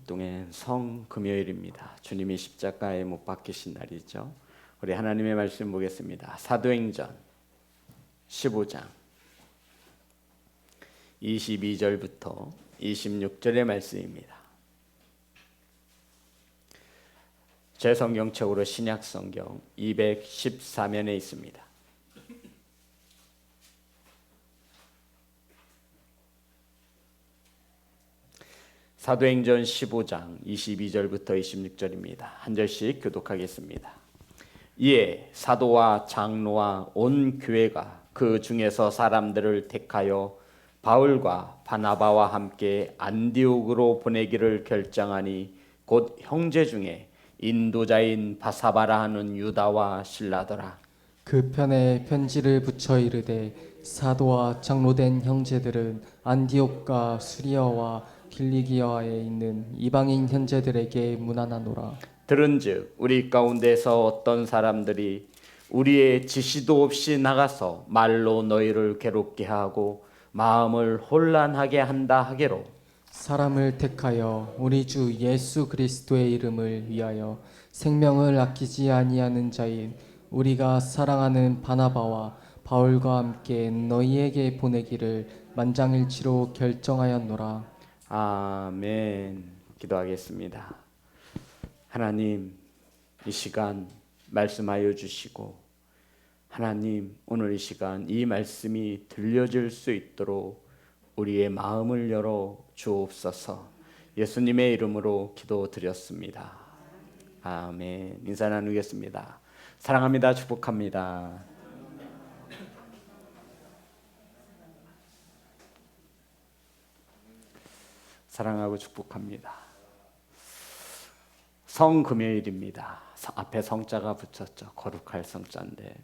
동행 성금요일입니다. 주님이 십자가에 못 박히신 날이죠. 우리 하나님의 말씀 보겠습니다. 사도행전 15장 22절부터 26절의 말씀입니다. 제 성경책으로 신약성경 214면에 있습니다. 사도행전 15장 22절부터 26절입니다. 한 절씩 교독하겠습니다. 이에 사도와 장로와 온 교회가 그 중에서 사람들을 택하여 바울과 바나바와 함께 안디옥으로 보내기를 결정하니 곧 형제 중에 인도자인 바사바라 하는 유다와 실라더라. 그 편에 편지를 붙여 이르되 사도와 장로된 형제들은 안디옥과 수리아와 길리기아에 있는 이방인 형제들에게 문안하노라. 들은즉 우리 가운데서 어떤 사람들이 우리의 지시도 없이 나가서 말로 너희를 괴롭게 하고 마음을 혼란하게 한다 하게로 사람을 택하여 우리 주 예수 그리스도의 이름을 위하여 생명을 아끼지 아니하는 자인 우리가 사랑하는 바나바와 바울과 함께 너희에게 보내기를 만장일치로 결정하였노라. 아멘. 기도하겠습니다. 하나님, 이 시간 말씀하여 주시고 하나님, 오늘 이 시간 이 말씀이 들려질 수 있도록 우리의 마음을 열어 주옵소서. 예수님의 이름으로 기도드렸습니다. 아멘. 인사 나누겠습니다. 사랑합니다. 축복합니다. 사랑하고 축복합니다. 성금요일입니다. 앞에 성자가 붙였죠. 거룩할 성자인데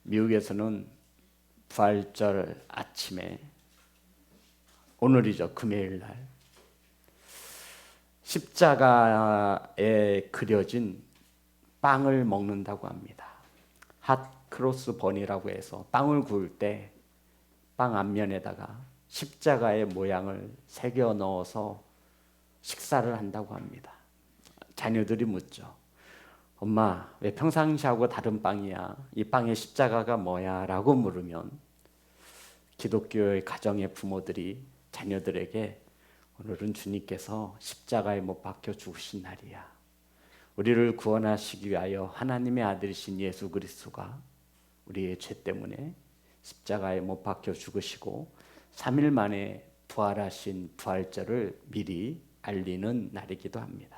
미국에서는 부활절 아침에 오늘이죠. 금요일날 십자가에 그려진 빵을 먹는다고 합니다. 핫 크로스 번이라고 해서 빵을 구울 때 빵 앞면에다가 십자가의 모양을 새겨 넣어서 식사를 한다고 합니다. 자녀들이 묻죠. 엄마, 왜 평상시하고 다른 빵이야? 이 빵의 십자가가 뭐야? 라고 물으면 기독교의 가정의 부모들이 자녀들에게 오늘은 주님께서 십자가에 못 박혀 죽으신 날이야. 우리를 구원하시기 위하여 하나님의 아들이신 예수 그리스도가 우리의 죄 때문에 십자가에 못 박혀 죽으시고 3일 만에 부활하신 부활절을 미리 알리는 날이기도 합니다.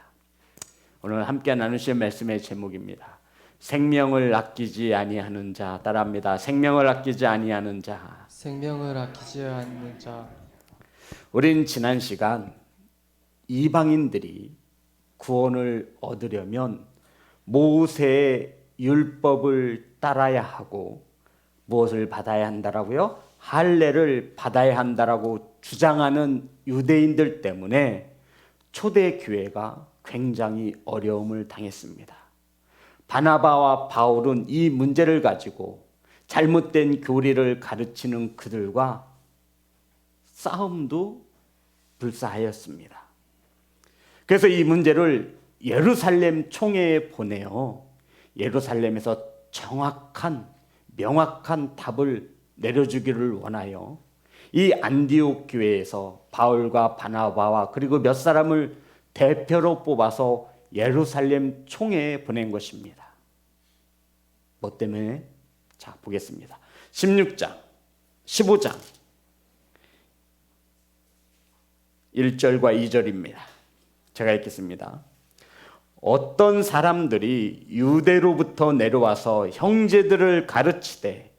오늘 함께 나누실 말씀의 제목입니다. 생명을 아끼지 아니하는 자. 따라합니다. 생명을 아끼지 아니하는 자. 생명을 아끼지 않는 자. 우린 지난 시간 이방인들이 구원을 얻으려면 모세의 율법을 따라야 하고 무엇을 받아야 한다라고요? 할례를 받아야 한다라고 주장하는 유대인들 때문에 초대 교회가 굉장히 어려움을 당했습니다. 바나바와 바울은 이 문제를 가지고 잘못된 교리를 가르치는 그들과 싸움도 불사하였습니다. 그래서 이 문제를 예루살렘 총회에 보내어 예루살렘에서 정확한 명확한 답을 내려주기를 원하여 이 안디옥 교회에서 바울과 바나바와 그리고 몇 사람을 대표로 뽑아서 예루살렘 총회에 보낸 것입니다. 뭐 때문에? 자, 보겠습니다. 16장, 15장 1절과 2절입니다. 제가 읽겠습니다. 어떤 사람들이 유대로부터 내려와서 형제들을 가르치되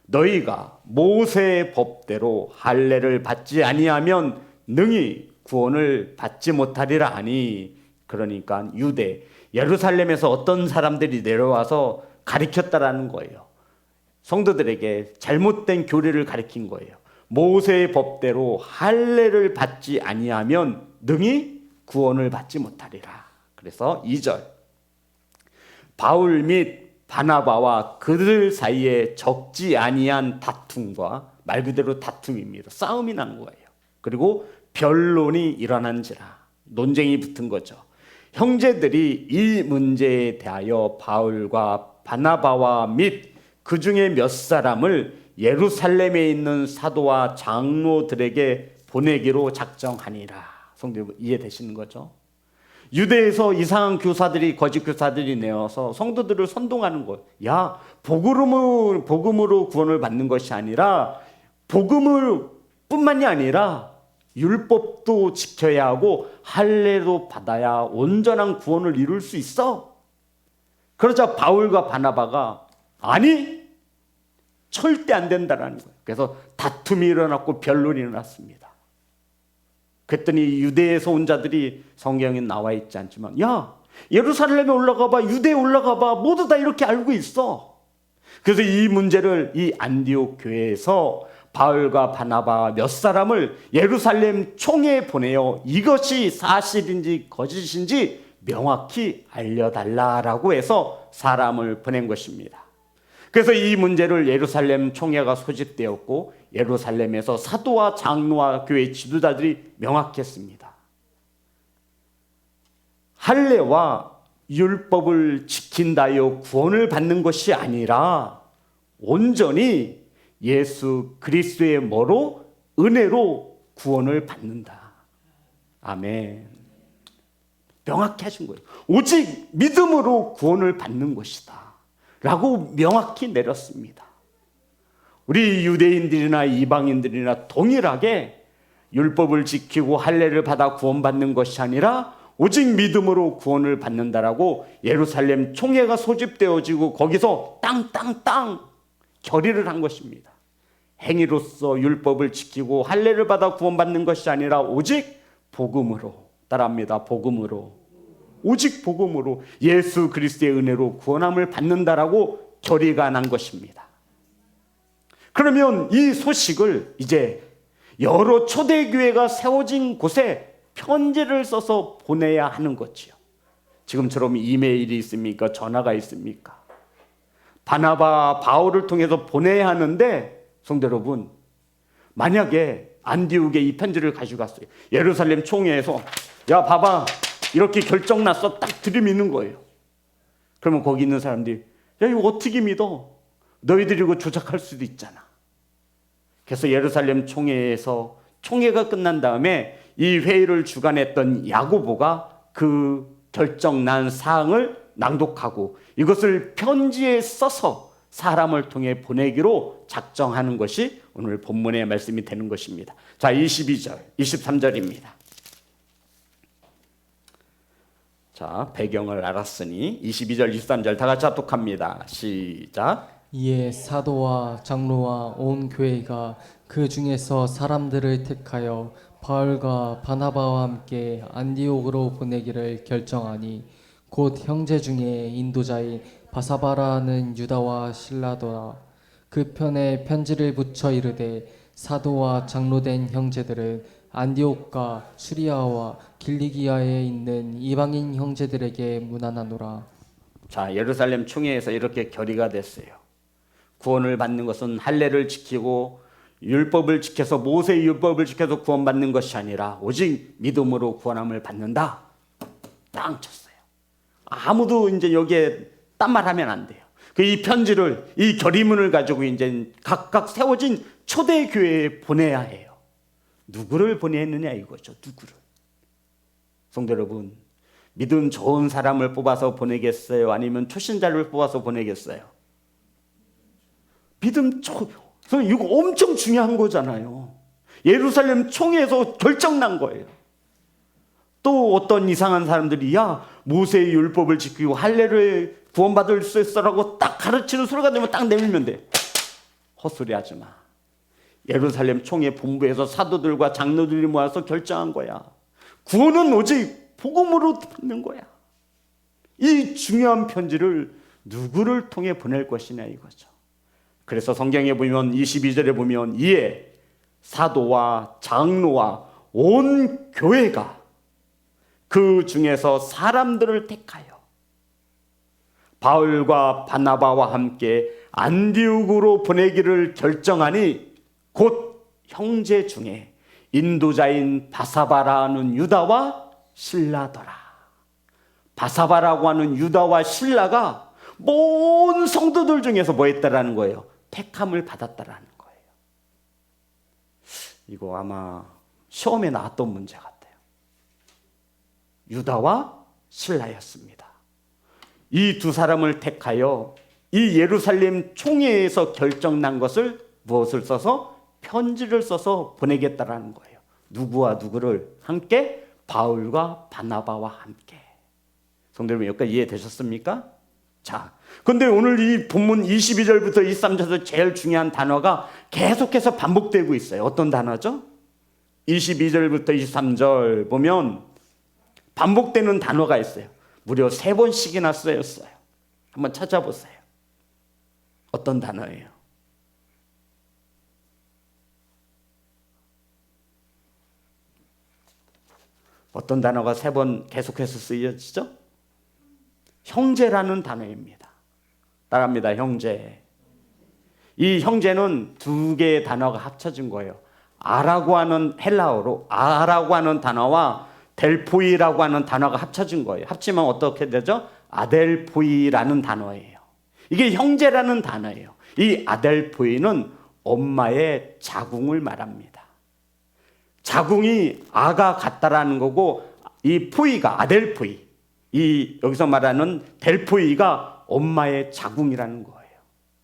너희가 모세의 법대로 할례를 받지 아니하면 능히 구원을 받지 못하리라 하니, 그러니까 유대 예루살렘에서 어떤 사람들이 내려와서 가르쳤다라는 거예요. 성도들에게 잘못된 교리를 가르친 거예요. 모세의 법대로 할례를 받지 아니하면 능히 구원을 받지 못하리라. 그래서 2절 바울 및 바나바와 그들 사이에 적지 아니한 다툼과, 말 그대로 다툼입니다. 싸움이 난 거예요. 그리고 변론이 일어난지라. 논쟁이 붙은 거죠. 형제들이 이 문제에 대하여 바울과 바나바와 및 그 중에 몇 사람을 예루살렘에 있는 사도와 장로들에게 보내기로 작정하니라. 성도 여러분 이해되시는 거죠? 유대에서 이상한 교사들이, 거짓 교사들이 내어서 성도들을 선동하는 거예요. 야, 복음으로 구원을 받는 것이 아니라, 복음을 뿐만이 아니라 율법도 지켜야 하고 할례도 받아야 온전한 구원을 이룰 수 있어. 그러자 바울과 바나바가 아니, 절대 안 된다라는 거예요. 그래서 다툼이 일어났고 변론이 일어났습니다. 그랬더니 유대에서 온 자들이, 성경에 나와 있지 않지만, 야, 예루살렘에 올라가 봐, 유대에 올라가 봐, 모두 다 이렇게 알고 있어. 그래서 이 문제를 이 안디옥 교회에서 바울과 바나바 몇 사람을 예루살렘 총회에 보내어 이것이 사실인지 거짓인지 명확히 알려달라라고 해서 사람을 보낸 것입니다. 그래서 이 문제를 예루살렘 총회가 소집되었고 예루살렘에서 사도와 장로와 교회 지도자들이 명확했습니다. 할례와 율법을 지킨다여 구원을 받는 것이 아니라 온전히 예수 그리스도의 뭐로? 은혜로 구원을 받는다. 아멘. 명확히 하신 거예요. 오직 믿음으로 구원을 받는 것이다 라고 명확히 내렸습니다. 우리 유대인들이나 이방인들이나 동일하게 율법을 지키고 할례를 받아 구원받는 것이 아니라 오직 믿음으로 구원을 받는다라고 예루살렘 총회가 소집되어지고 거기서 땅 결의를 한 것입니다. 행위로서 율법을 지키고 할례를 받아 구원받는 것이 아니라 오직 복음으로, 따라합니다. 복음으로, 오직 복음으로 예수 그리스도의 은혜로 구원함을 받는다라고 결의가 난 것입니다. 그러면 이 소식을 이제 여러 초대교회가 세워진 곳에 편지를 써서 보내야 하는 거지요. 지금처럼 이메일이 있습니까? 전화가 있습니까? 바나바, 바울을 통해서 보내야 하는데, 성도 여러분, 만약에 안디옥에 이 편지를 가지고 갔어요. 예루살렘 총회에서 야, 봐봐, 이렇게 결정 났어, 딱 들이미는 거예요. 그러면 거기 있는 사람들이 야, 이거 어떻게 믿어? 너희들이 이거 조작할 수도 있잖아. 그래서 예루살렘 총회에서 총회가 끝난 다음에 이 회의를 주관했던 야고보가 그 결정난 사항을 낭독하고 이것을 편지에 써서 사람을 통해 보내기로 작정하는 것이 오늘 본문의 말씀이 되는 것입니다. 자, 22절, 23절입니다. 자, 배경을 알았으니 22절, 23절 다 같이 합독합니다. 시작. 이에 사도와 장로와 온 교회가 그 중에서 사람들을 택하여 바울과 바나바와 함께 안디옥으로 보내기를 결정하니 곧 형제 중에 인도자인 바사바라는 유다와 실라더라. 그 편에 편지를 붙여 이르되 사도와 장로된 형제들은 안디옥과 수리아와 길리기아에 있는 이방인 형제들에게 문안하노라. 자, 예루살렘 총회에서 이렇게 결의가 됐어요. 구원을 받는 것은 할례를 지키고 율법을 지켜서, 모세의 율법을 지켜서 구원받는 것이 아니라 오직 믿음으로 구원함을 받는다. 땅 쳤어요. 아무도 이제 여기에 딴 말하면 안 돼요. 이 편지를, 이 결의문을 가지고 이제 각각 세워진 초대 교회에 보내야 해요. 누구를 보내느냐 이거죠. 누구를. 성도 여러분, 믿음 좋은 사람을 뽑아서 보내겠어요? 아니면 초신자를 뽑아서 보내겠어요? 이거 엄청 중요한 거잖아요. 예루살렘 총회에서 결정난 거예요. 또 어떤 이상한 사람들이 야, 모세의 율법을 지키고 할례를 구원받을 수 있어라고 딱 가르치는 소리가 되면 딱 내밀면 돼. 헛소리 하지 마. 예루살렘 총회 본부에서 사도들과 장로들이 모아서 결정한 거야. 구원은 오직 복음으로 받는 거야. 이 중요한 편지를 누구를 통해 보낼 것이냐 이거죠. 그래서 성경에 보면 22절에 보면 이에 사도와 장로와 온 교회가 그 중에서 사람들을 택하여 바울과 바나바와 함께 안디옥으로 보내기를 결정하니 곧 형제 중에 인도자인 바사바라는 유다와 실라더라. 바사바라고 하는 유다와 실라가 모든 성도들 중에서 뭐 했다라는 거예요? 택함을 받았다라는 거예요. 이거 아마 시험에 나왔던 문제 같아요. 유다와 신라였습니다. 이 두 사람을 택하여 이 예루살렘 총회에서 결정난 것을 무엇을 써서? 편지를 써서 보내겠다라는 거예요. 누구와 누구를 함께? 바울과 바나바와 함께. 성도 여러분, 여기까지 이해되셨습니까? 자, 근데 오늘 이 본문 22절부터 23절에서 제일 중요한 단어가 계속해서 반복되고 있어요. 어떤 단어죠? 22절부터 23절 보면 반복되는 단어가 있어요. 무려 3번씩이나 쓰였어요. 한번 찾아보세요. 어떤 단어예요? 어떤 단어가 3번 계속해서 쓰여지죠? 형제라는 단어입니다. 따라합니다. 형제. 이 형제는 2개의 단어가 합쳐진 거예요. 아라고 하는 헬라어로 아라고 하는 단어와 델포이라고 하는 단어가 합쳐진 거예요. 합치면 어떻게 되죠? 아델포이라는 단어예요. 이게 형제라는 단어예요. 이 아델포이는 엄마의 자궁을 말합니다. 자궁이 아가 같다라는 거고, 이 포이가 아델포이, 이 여기서 말하는 델포이가 엄마의 자궁이라는 거예요.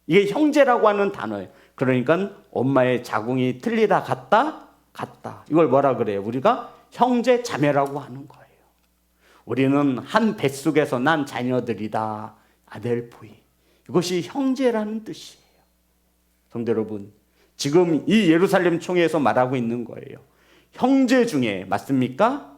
이게 형제라고 하는 단어예요. 그러니까 엄마의 자궁이 틀리다 같다 같다. 이걸 뭐라 그래요? 우리가 형제 자매라고 하는 거예요. 우리는 한 뱃속에서 난 자녀들이다. 아델포이. 이것이 형제라는 뜻이에요. 성도 여러분, 지금 이 예루살렘 총회에서 말하고 있는 거예요. 형제 중에, 맞습니까?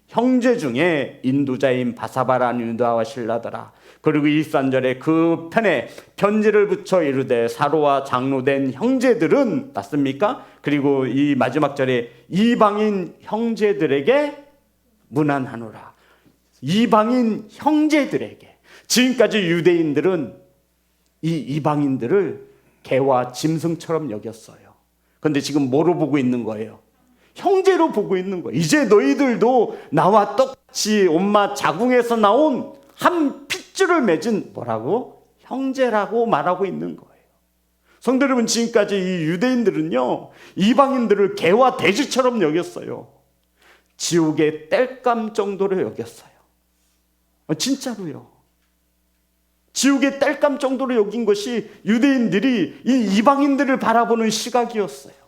형제 중에 인도자인 바사바라는 유다와 실라더라. 그리고 23절에 그 편에 편지를 붙여 이르되 사로와 장로된 형제들은, 맞습니까? 그리고 이 마지막 절에 이방인 형제들에게 문안하노라. 이방인 형제들에게. 지금까지 유대인들은 이 이방인들을 개와 짐승처럼 여겼어요. 그런데 지금 뭐로 보고 있는 거예요? 형제로 보고 있는 거예요. 이제 너희들도 나와 똑같이 엄마 자궁에서 나온 한 핏줄을 맺은 뭐라고? 형제라고 말하고 있는 거예요. 성도 여러분, 지금까지 이 유대인들은요, 이방인들을 개와 돼지처럼 여겼어요. 지옥의 땔감 정도로 여겼어요. 진짜로요. 지옥의 땔감 정도로 여긴 것이 유대인들이 이 이방인들을 바라보는 시각이었어요.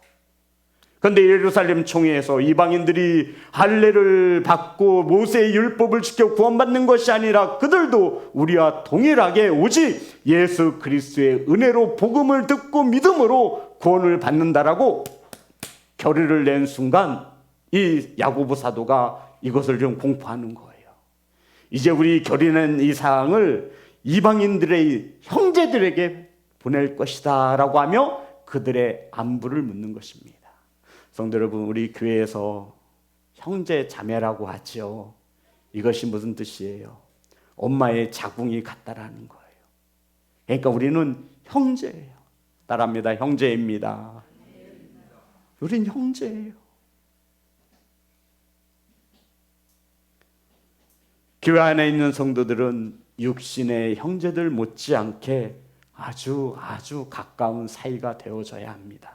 그런데 예루살렘 총회에서 이방인들이 할례를 받고 모세의 율법을 지켜 구원받는 것이 아니라 그들도 우리와 동일하게 오직 예수 그리스도의 은혜로 복음을 듣고 믿음으로 구원을 받는다라고 결의를 낸 순간 이 야고보 사도가 이것을 좀 공포하는 거예요. 이제 우리 결의낸 이 사항을 이방인들의 형제들에게 보낼 것이다 라고 하며 그들의 안부를 묻는 것입니다. 성도 여러분, 우리 교회에서 형제 자매라고 하죠. 이것이 무슨 뜻이에요? 엄마의 자궁이 같다라는 거예요. 그러니까 우리는 형제예요. 따라합니다. 형제입니다. 우린 형제예요. 교회 안에 있는 성도들은 육신의 형제들 못지않게 아주 가까운 사이가 되어져야 합니다.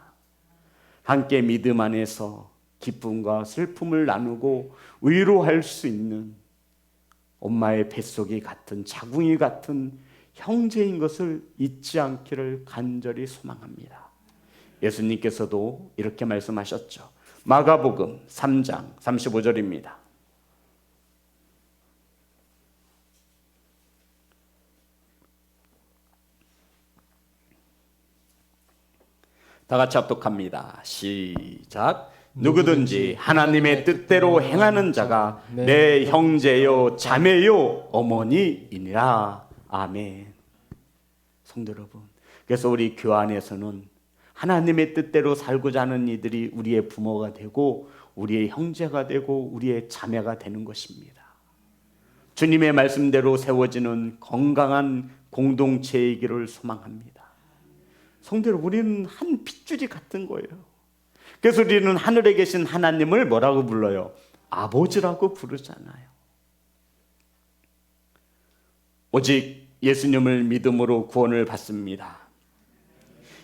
함께 믿음 안에서 기쁨과 슬픔을 나누고 위로할 수 있는 엄마의 뱃속이 같은, 자궁이 같은 형제인 것을 잊지 않기를 간절히 소망합니다. 예수님께서도 이렇게 말씀하셨죠. 마가복음 3장 35절입니다. 다 같이 합독합니다. 시작. 누구든지 하나님의 뜻대로 행하는 자가 내 형제요 자매요 어머니이니라. 아멘. 성도 여러분, 그래서 우리 교회 안에서는 하나님의 뜻대로 살고자 하는 이들이 우리의 부모가 되고 우리의 형제가 되고 우리의 자매가 되는 것입니다. 주님의 말씀대로 세워지는 건강한 공동체이기를 소망합니다. 성도 여러분, 우리는 한 핏줄이 같은 거예요. 그래서 우리는 하늘에 계신 하나님을 뭐라고 불러요? 아버지라고 부르잖아요. 오직 예수님을 믿음으로 구원을 받습니다.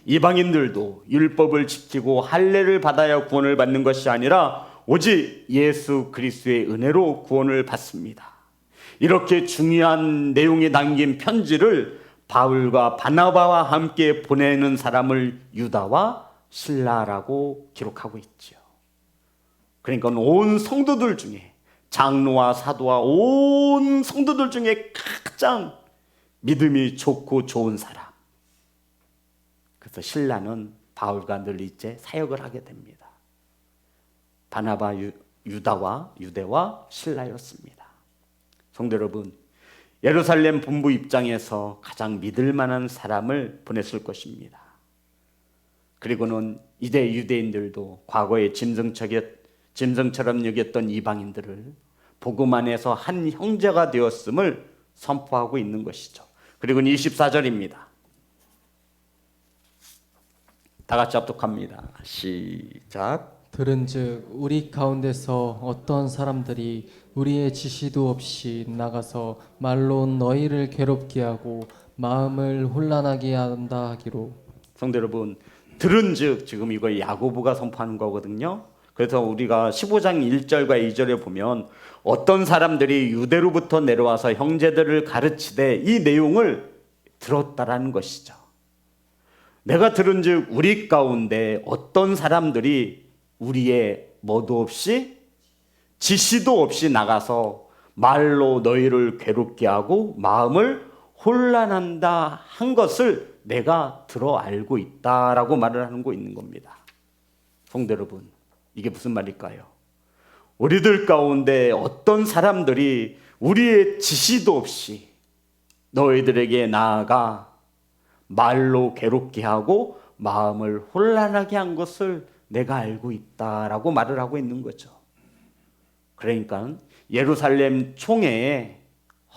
이방인들도 율법을 지키고 할례를 받아야 구원을 받는 것이 아니라 오직 예수 그리스도의 은혜로 구원을 받습니다. 이렇게 중요한 내용이 담긴 편지를 바울과 바나바와 함께 보내는 사람을 유다와 실라라고 기록하고 있죠. 그러니까 온 성도들 중에, 장로와 사도와 온 성도들 중에 가장 믿음이 좋고 좋은 사람. 그래서 실라는 바울과 늘 이제 사역을 하게 됩니다. 바나바, 유다와 유대와 실라였습니다. 성도 여러분, 예루살렘 본부 입장에서 가장 믿을 만한 사람을 보냈을 것입니다. 그리고는 이제 유대인들도 과거에 짐승처럼 여겼던 이방인들을 복음 안에서 한 형제가 되었음을 선포하고 있는 것이죠. 그리고 24절입니다. 다 같이 합독합니다. 시작. 들은즉 우리 가운데서 어떤 사람들이 우리의 지시도 없이 나가서 말로 너희를 괴롭게 하고 마음을 혼란하게 한다 하기로. 성도 여러분, 들은즉 지금 이거 야고보가 선포하는 거거든요. 그래서 우리가 15장 1절과 2절에 보면 어떤 사람들이 유대로부터 내려와서 형제들을 가르치되 이 내용을 들었다라는 것이죠. 내가 들은즉 우리 가운데 어떤 사람들이 우리의 뭐도 없이 지시도 없이 나가서 말로 너희를 괴롭게 하고 마음을 혼란한다 한 것을 내가 들어 알고 있다라고 말을 하는 거 있는 겁니다. 성도 여러분, 이게 무슨 말일까요? 우리들 가운데 어떤 사람들이 우리의 지시도 없이 너희들에게 나아가 말로 괴롭게 하고 마음을 혼란하게 한 것을 내가 알고 있다라고 말을 하고 있는 거죠. 그러니까 예루살렘 총회에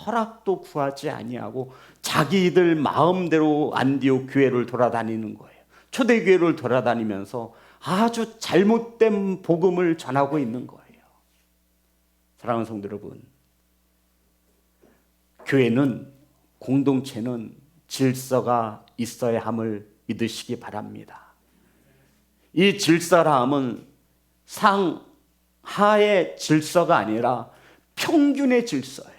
허락도 구하지 아니하고 자기들 마음대로 안디옥 교회를 돌아다니는 거예요. 초대교회를 돌아다니면서 아주 잘못된 복음을 전하고 있는 거예요. 사랑하는 성도 여러분, 교회는, 공동체는 질서가 있어야 함을 믿으시기 바랍니다. 이 질서라 함은 상하의 질서가 아니라 평균의 질서예요.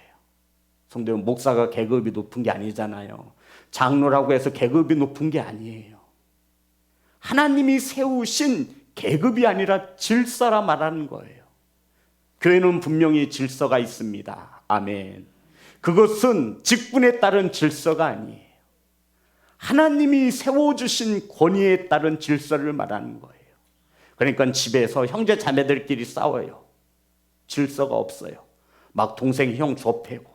성도 여러분, 목사가 계급이 높은 게 아니잖아요. 장로라고 해서 계급이 높은 게 아니에요. 하나님이 세우신 계급이 아니라 질서라 말하는 거예요. 교회는 분명히 질서가 있습니다. 아멘. 그것은 직분에 따른 질서가 아니에요. 하나님이 세워주신 권위에 따른 질서를 말하는 거예요. 그러니까 집에서 형제 자매들끼리 싸워요. 질서가 없어요. 막 동생 형 좁히고.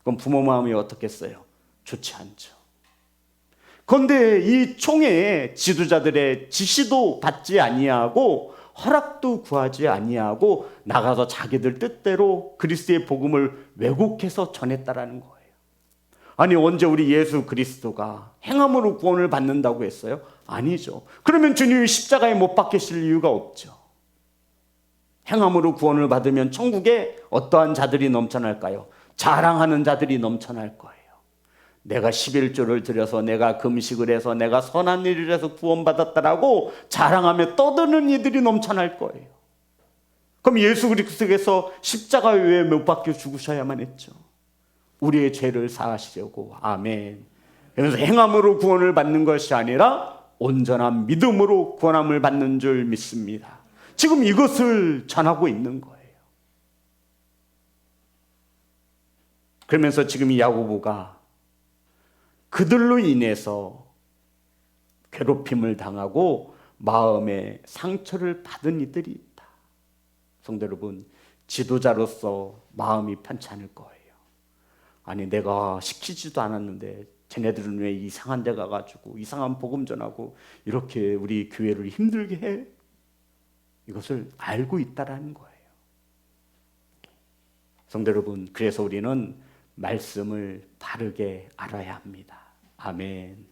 그럼 부모 마음이 어떻겠어요? 좋지 않죠. 그런데 이 총회에 지도자들의 지시도 받지 아니하고 허락도 구하지 아니하고 나가서 자기들 뜻대로 그리스도의 복음을 왜곡해서 전했다라는 거예요. 아니, 언제 우리 예수 그리스도가 행함으로 구원을 받는다고 했어요? 아니죠. 그러면 주님이 십자가에 못 박히실 이유가 없죠. 행함으로 구원을 받으면 천국에 어떠한 자들이 넘쳐날까요? 자랑하는 자들이 넘쳐날 거예요. 내가 11조를 드려서, 내가 금식을 해서, 내가 선한 일을 해서 구원받았다라고 자랑하며 떠드는 이들이 넘쳐날 거예요. 그럼 예수 그리스도께서 십자가에 왜 못 박혀 죽으셔야만 했죠? 우리의 죄를 사하시려고. 아멘. 그래서 행함으로 구원을 받는 것이 아니라 온전한 믿음으로 구원함을 받는 줄 믿습니다. 지금 이것을 전하고 있는 거예요. 그러면서 지금 이 야고보가 그들로 인해서 괴롭힘을 당하고 마음에 상처를 받은 이들이 있다. 성도 여러분, 지도자로서 마음이 편치 않을 거예요. 아니, 내가 시키지도 않았는데 쟤네들은 왜 이상한 데 가가지고 이상한 복음 전하고 이렇게 우리 교회를 힘들게 해? 이것을 알고 있다라는 거예요. 성도 여러분, 그래서 우리는 말씀을 바르게 알아야 합니다. 아멘.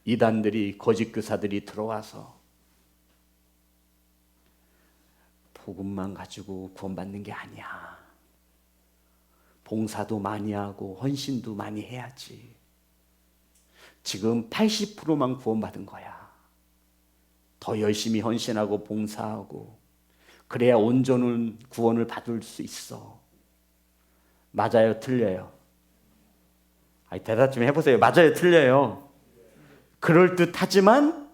이단들이, 거짓 교사들이 들어와서 복음만 가지고 구원받는 게 아니야. 봉사도 많이 하고 헌신도 많이 해야지. 지금 80%만 구원받은 거야. 더 열심히 헌신하고 봉사하고 그래야 온전한 구원을 받을 수 있어. 맞아요, 틀려요? 아니, 대답 좀 해보세요. 맞아요, 틀려요? 그럴듯하지만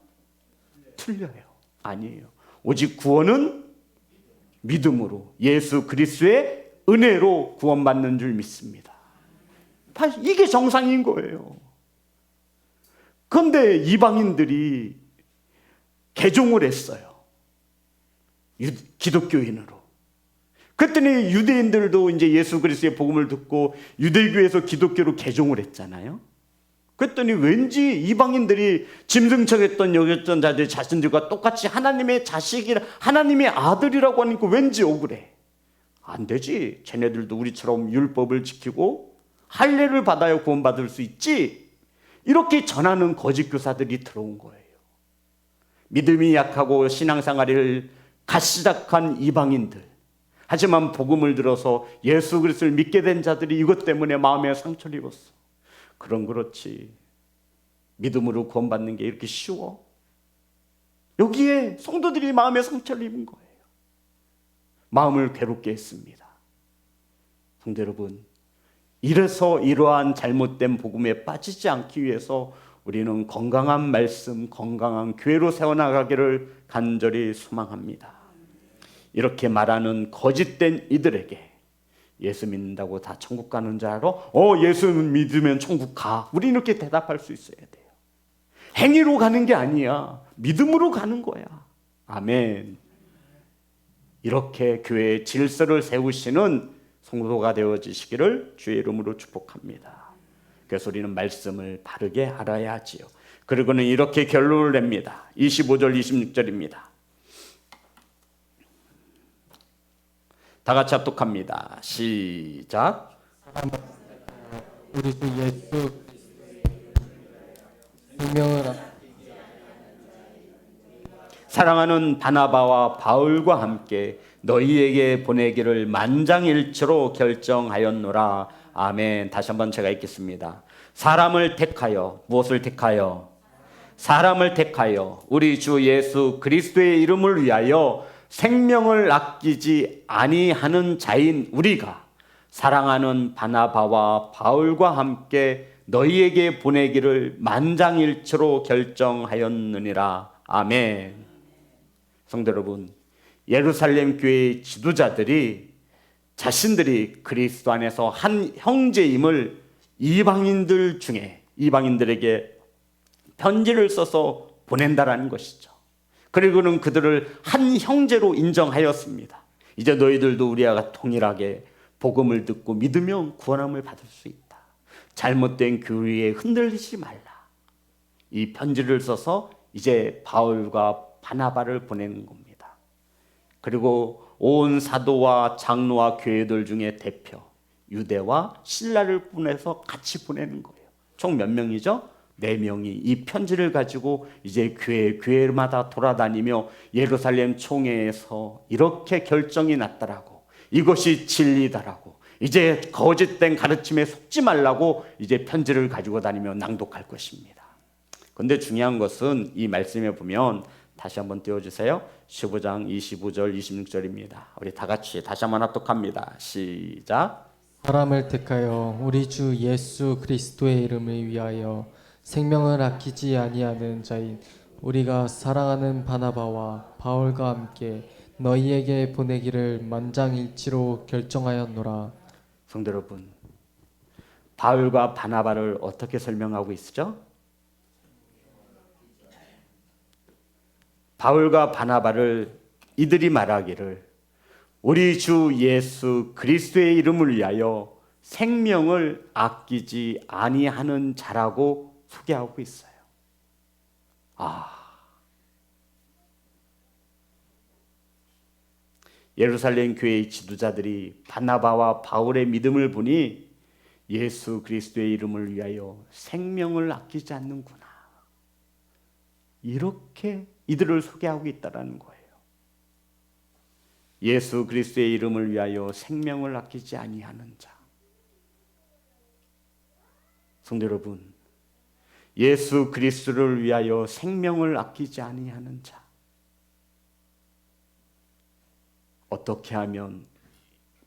틀려요. 아니에요. 오직 구원은 믿음으로 예수 그리스도의 은혜로 구원받는 줄 믿습니다. 이게 정상인 거예요. 그런데 이방인들이 개종을 했어요. 기독교인으로. 그랬더니 유대인들도 이제 예수 그리스도의 복음을 듣고 유대교에서 기독교로 개종을 했잖아요. 그랬더니 왠지 이방인들이 짐승처했던 여겼던 자들 자신들과 똑같이 하나님의 자식이라 하나님의 아들이라고 하니까 왠지 억울해. 안 되지. 쟤네들도 우리처럼 율법을 지키고 할례를 받아야 구원받을 수 있지. 이렇게 전하는 거짓 교사들이 들어온 거예요. 믿음이 약하고 신앙생활을 갓 시작한 이방인들. 하지만 복음을 들어서 예수 그리스도를 믿게 된 자들이 이것 때문에 마음에 상처를 입었어. 그럼 그렇지. 믿음으로 구원받는 게 이렇게 쉬워? 여기에 성도들이 마음에 상처를 입은 거예요. 마음을 괴롭게 했습니다. 성도 여러분, 이래서 이러한 잘못된 복음에 빠지지 않기 위해서 우리는 건강한 말씀, 건강한 교회로 세워나가기를 간절히 소망합니다. 이렇게 말하는 거짓된 이들에게 예수 믿는다고 다 천국 가는 줄 알아? 예수 믿으면 천국 가. 우리 이렇게 대답할 수 있어야 돼요. 행위로 가는 게 아니야. 믿음으로 가는 거야. 아멘. 이렇게 교회의 질서를 세우시는 성도가 되어지시기를 주의 이름으로 축복합니다. 그래서 우리는 말씀을 바르게 알아야 하지요. 그리고는 이렇게 결론을 냅니다. 25절 26절입니다. 다 같이 합독합니다. 시작. 우리 주 예수 생명을 사랑하는 바나바와 바울과 함께 너희에게 보내기를 만장일치로 결정하였노라. 아멘. 다시 한번 제가 읽겠습니다. 사람을 택하여, 무엇을 택하여? 사람을 택하여 우리 주 예수 그리스도의 이름을 위하여 생명을 아끼지 아니하는 자인 우리가 사랑하는 바나바와 바울과 함께 너희에게 보내기를 만장일치로 결정하였느니라. 아멘. 성도 여러분, 예루살렘 교회의 지도자들이 자신들이 그리스도 안에서 한 형제임을 이방인들에게 편지를 써서 보낸다라는 것이죠. 그리고는 그들을 한 형제로 인정하였습니다. 이제 너희들도 우리와 동일하게 복음을 듣고 믿으면 구원함을 받을 수 있다. 잘못된 교리에 흔들리지 말라. 이 편지를 써서 이제 바울과 바나바를 보내는 겁니다. 그리고 온 사도와 장로와 교회들 중에 대표 유대와 신라를 보내서 같이 보내는 거예요. 총 몇 명이죠? 4명이 이 편지를 가지고 이제 교회마다 돌아다니며 예루살렘 총회에서 이렇게 결정이 났더라고. 이것이 진리다라고. 이제 거짓된 가르침에 속지 말라고 이제 편지를 가지고 다니며 낭독할 것입니다. 그런데 중요한 것은 이 말씀에 보면 다시 한번 띄워주세요. 15장 25절 26절입니다. 우리 다 같이 다시 한번 합독합니다. 시작. 사람을 택하여 우리 주 예수 그리스도의 이름을 위하여 생명을 아끼지 아니하는 자인 우리가 사랑하는 바나바와 바울과 함께 너희에게 보내기를 만장일치로 결정하였노라. 성도 여러분, 바울과 바나바를 어떻게 설명하고 있죠? 바울과 바나바를 이들이 말하기를 우리 주 예수 그리스도의 이름을 위하여 생명을 아끼지 아니하는 자라고 소개하고 있어요. 예루살렘 교회의 지도자들이 바나바와 바울의 믿음을 보니 예수 그리스도의 이름을 위하여 생명을 아끼지 않는구나. 이렇게 이들을 소개하고 있다는 거예요. 예수 그리스도의 이름을 위하여 생명을 아끼지 아니하는 자. 성도 여러분, 예수 그리스도를 위하여 생명을 아끼지 아니하는 자. 어떻게 하면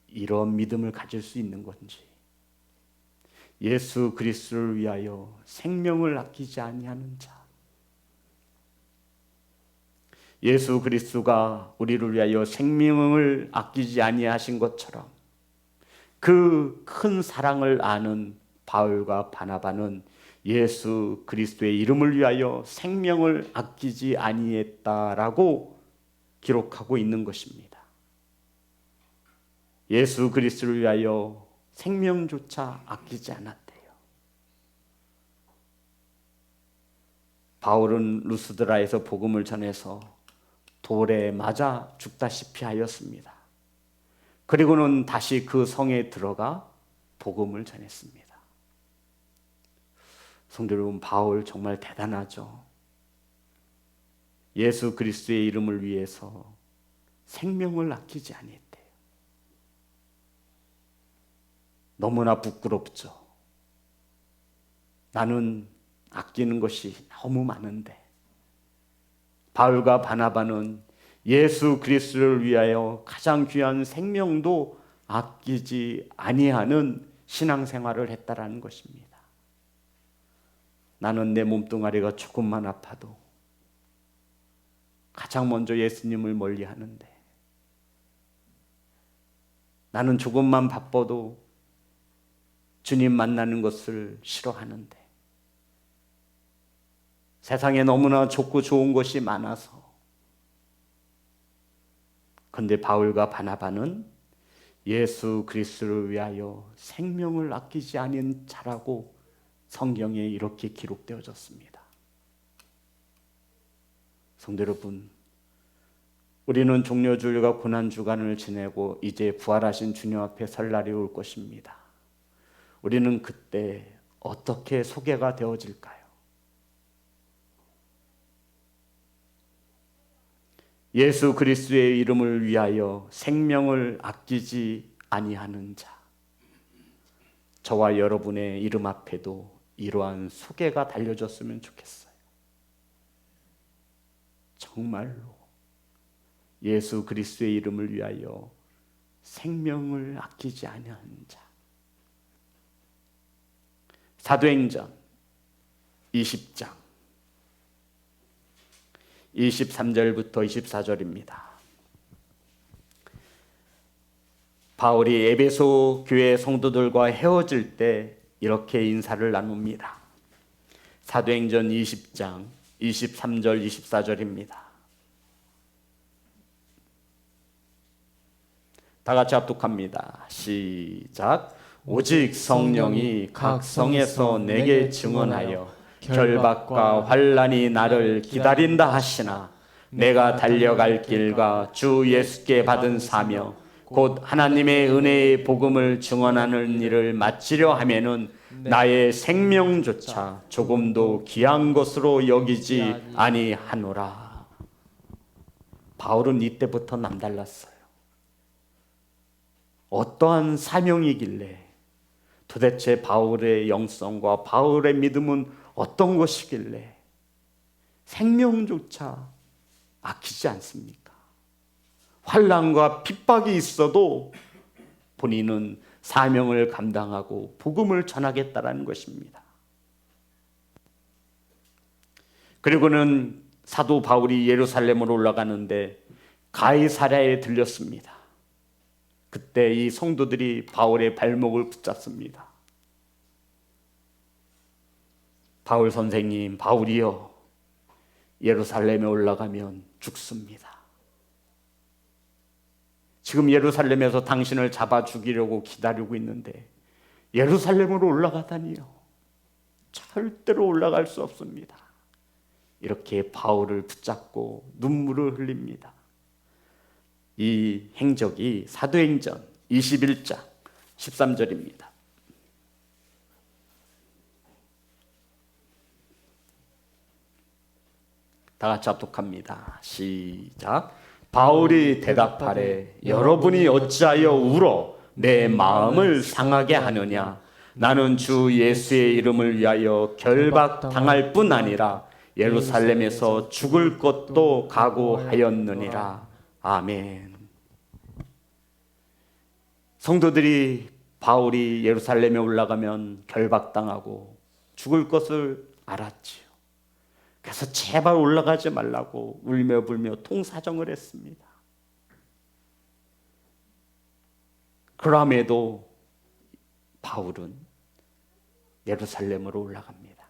이런 믿음을 가질 수 있는 건지. 예수 그리스도를 위하여 생명을 아끼지 아니하는 자. 예수 그리스도가 우리를 위하여 생명을 아끼지 아니하신 것처럼 그 큰 사랑을 아는 바울과 바나바는 예수 그리스도의 이름을 위하여 생명을 아끼지 아니했다라고 기록하고 있는 것입니다. 예수 그리스도를 위하여 생명조차 아끼지 않았대요. 바울은 루스드라에서 복음을 전해서 돌에 맞아 죽다시피 하였습니다. 그리고는 다시 그 성에 들어가 복음을 전했습니다. 성도 여러분, 바울 정말 대단하죠. 예수 그리스도의 이름을 위해서 생명을 아끼지 아니했대요. 너무나 부끄럽죠. 나는 아끼는 것이 너무 많은데 바울과 바나바는 예수 그리스도를 위하여 가장 귀한 생명도 아끼지 아니하는 신앙생활을 했다라는 것입니다. 나는 내 몸뚱아리가 조금만 아파도 가장 먼저 예수님을 멀리하는데, 나는 조금만 바빠도 주님 만나는 것을 싫어하는데, 세상에 너무나 좋고 좋은 것이 많아서. 그런데 바울과 바나바는 예수 그리스도를 위하여 생명을 아끼지 않은 자라고 성경에 이렇게 기록되어졌습니다. 성도 여러분, 우리는 종려주일과 고난주간을 지내고 이제 부활하신 주님 앞에 설 날이 올 것입니다. 우리는 그때 어떻게 소개가 되어질까요? 예수 그리스도의 이름을 위하여 생명을 아끼지 아니하는 자. 저와 여러분의 이름 앞에도 이러한 소개가 달려졌으면 좋겠어요. 정말로 예수 그리스도의 이름을 위하여 생명을 아끼지 아니하는 자. 사도행전 20장 23절부터 24절입니다. 바울이 에베소 교회 성도들과 헤어질 때 이렇게 인사를 나눕니다. 사도행전 20장 23절 24절입니다. 다 같이 합독합니다. 시작. 오직 성령이 각 성에서 내게 증언하여 결박과 환난이 나를 기다린다 하시나, 내가 달려갈 길과 주 예수께 받은 사명 곧 하나님의 은혜의 복음을 증언하는 일을 마치려 하면은 나의 생명조차 조금도 귀한 것으로 여기지 아니하노라. 바울은 이때부터 남달랐어요. 어떠한 사명이길래, 도대체 바울의 영성과 바울의 믿음은 어떤 것이길래 생명조차 아끼지 않습니까? 환난과 핍박이 있어도 본인은 사명을 감당하고 복음을 전하겠다라는 것입니다. 그리고는 사도 바울이 예루살렘으로 올라가는데 가이사랴에 들렸습니다. 그때 이 성도들이 바울의 발목을 붙잡습니다. 바울 선생님, 바울이요, 예루살렘에 올라가면 죽습니다. 지금 예루살렘에서 당신을 잡아 죽이려고 기다리고 있는데 예루살렘으로 올라가다니요. 절대로 올라갈 수 없습니다. 이렇게 바울을 붙잡고 눈물을 흘립니다. 이 행적이 사도행전 21장 13절입니다. 다 같이 합독합니다. 시작. 바울이 대답하되 여러분이 어찌하여 울어 내 마음을 상하게 하느냐. 나는 주 예수의 이름을 위하여 결박당할 뿐 아니라 예루살렘에서 죽을 것도 각오하였느니라. 아멘. 성도들이 바울이 예루살렘에 올라가면 결박당하고 죽을 것을 알았지요. 그래서 제발 올라가지 말라고 울며 불며 통사정을 했습니다. 그럼에도 바울은 예루살렘으로 올라갑니다.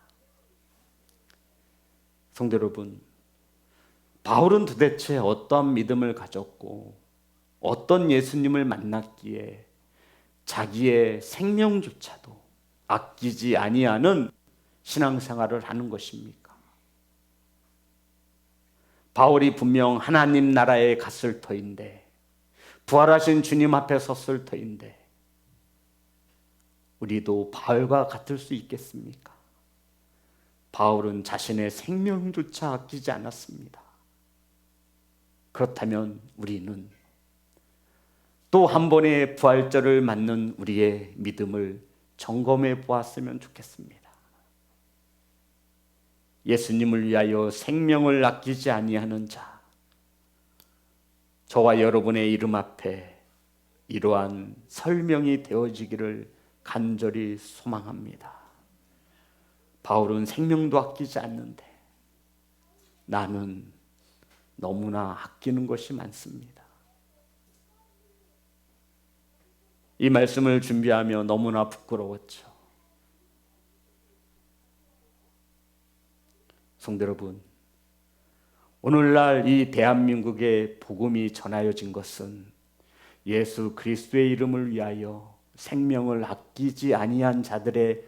성도 여러분, 바울은 도대체 어떠한 믿음을 가졌고 어떤 예수님을 만났기에 자기의 생명조차도 아끼지 아니하는 신앙생활을 하는 것입니까? 바울이 분명 하나님 나라에 갔을 터인데, 부활하신 주님 앞에 섰을 터인데 우리도 바울과 같을 수 있겠습니까? 바울은 자신의 생명조차 아끼지 않았습니다. 그렇다면 우리는 또 한 번의 부활절을 맞는 우리의 믿음을 점검해 보았으면 좋겠습니다. 예수님을 위하여 생명을 아끼지 아니하는 자, 저와 여러분의 이름 앞에 이러한 설명이 되어지기를 간절히 소망합니다. 바울은 생명도 아끼지 않는데 나는 너무나 아끼는 것이 많습니다. 이 말씀을 준비하며 너무나 부끄러웠죠. 성도 여러분, 오늘날 이 대한민국에 복음이 전하여진 것은 예수 그리스도의 이름을 위하여 생명을 아끼지 아니한 자들의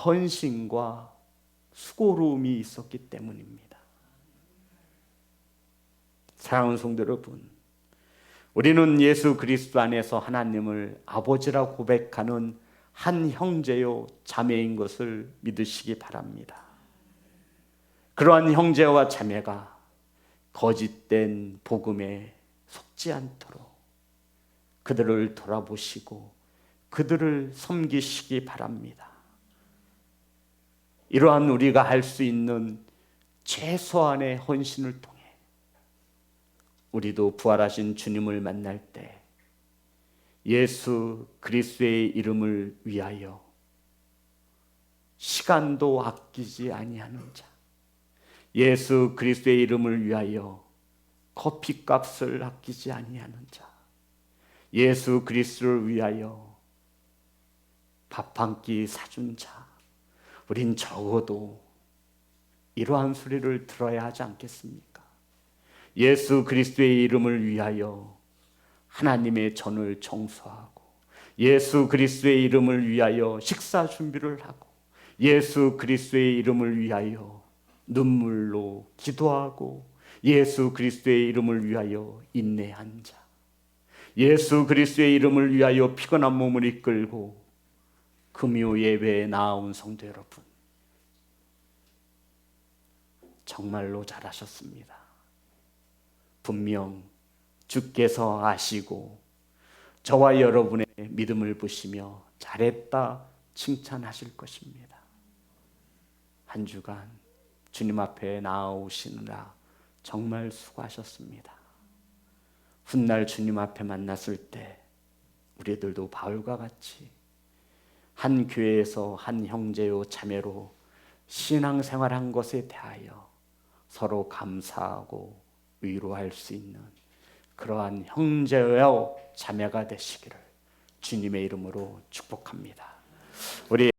헌신과 수고로움이 있었기 때문입니다. 사랑하는 성도 여러분, 우리는 예수 그리스도 안에서 하나님을 아버지라 고백하는 한 형제요 자매인 것을 믿으시기 바랍니다. 그러한 형제와 자매가 거짓된 복음에 속지 않도록 그들을 돌아보시고 그들을 섬기시기 바랍니다. 이러한 우리가 할 수 있는 최소한의 헌신을 통해 우리도 부활하신 주님을 만날 때 예수 그리스도의 이름을 위하여 시간도 아끼지 아니하는 자, 예수 그리스도의 이름을 위하여 커피값을 아끼지 아니하는 자, 예수 그리스도를 위하여 밥 한 끼 사준 자, 우린 적어도 이러한 소리를 들어야 하지 않겠습니까? 예수 그리스도의 이름을 위하여 하나님의 전을 청소하고, 예수 그리스도의 이름을 위하여 식사 준비를 하고, 예수 그리스도의 이름을 위하여 눈물로 기도하고, 예수 그리스도의 이름을 위하여 인내한 자, 예수 그리스도의 이름을 위하여 피곤한 몸을 이끌고 금요 예배에 나아온 성도 여러분, 정말로 잘하셨습니다. 분명 주께서 아시고 저와 여러분의 믿음을 보시며 잘했다 칭찬하실 것입니다. 한 주간 주님 앞에 나아오시느라 정말 수고하셨습니다. 훗날 주님 앞에 만났을 때 우리들도 바울과 같이 한 교회에서 한 형제요 자매로 신앙생활한 것에 대하여 서로 감사하고 위로할 수 있는 그러한 형제여 자매가 되시기를 주님의 이름으로 축복합니다. 우리